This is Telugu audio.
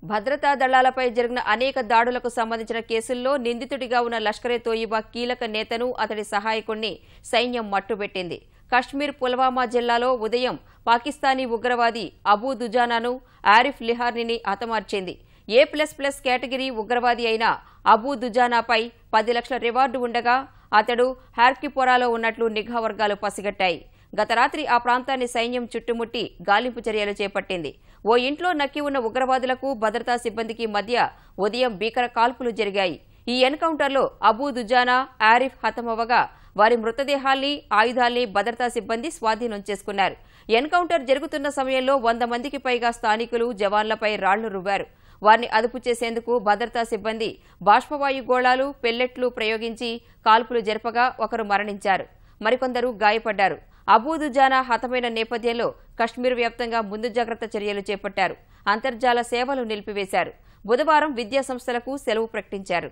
భద్రతా దళాలపై జరిగిన అనేక దాడులకు సంబంధించిన కేసుల్లో నిందితుడిగా ఉన్న లష్కర్-ఎ-తోయిబా కీలక నేతను అతడి సహాయకుణ్ణి సైన్యం మట్టుబెట్టింది. కశ్మీర్ పుల్వామా జిల్లాలో ఉదయం పాకిస్తానీ ఉగ్రవాది అబూ దుజానాను ఆరిఫ్ లిహార్నీని హతమార్చింది. A++ కేటగిరీ ఉగ్రవాది అయిన అబూ దుజానాపై 10 లక్షల రివార్డు ఉండగా అతడు హార్కిపోరాలో ఉన్నట్లు నిఘా వర్గాలు పసిగట్టాయి. గత రాత్రి ఆ ప్రాంతాన్ని సైన్యం చుట్టుముట్టి గాలింపు చర్యలు చేపట్టింది. ఓ ఇంట్లో నక్కి ఉన్న ఉగ్రవాదులకు భద్రతా సిబ్బందికి మధ్య ఉదయం భీకర కాల్పులు జరిగాయి. ఈ ఎన్కౌంటర్లో అబూ దుజానా, ఆరిఫ్ హతమవగా వారి మృతదేహాల్ని, ఆయుధాల్ని భద్రతా సిబ్బంది స్వాధీనం చేసుకున్నారు. ఎన్కౌంటర్ జరుగుతున్న సమయంలో 100 మందికి పైగా స్థానికులు జవాన్లపై రాళ్లు రువ్వారు. వారిని అదుపు చేసేందుకు భద్రతా సిబ్బంది బాష్పవాయు గోళాలు, పెల్లెట్లు ప్రయోగించి కాల్పులు జరపగా ఒకరు మరణించారు, మరికొందరు గాయపడ్డారు. అబూ దుజానా హతమైన నేపథ్యంలో కశ్మీర్ వ్యాప్తంగా ముందు జాగ్రత్త చర్యలు చేపట్టారు. అంతర్జాల సేవలు నిలిపివేశారు. బుధవారం విద్యా సంస్థలకు సెలవు ప్రకటించారు.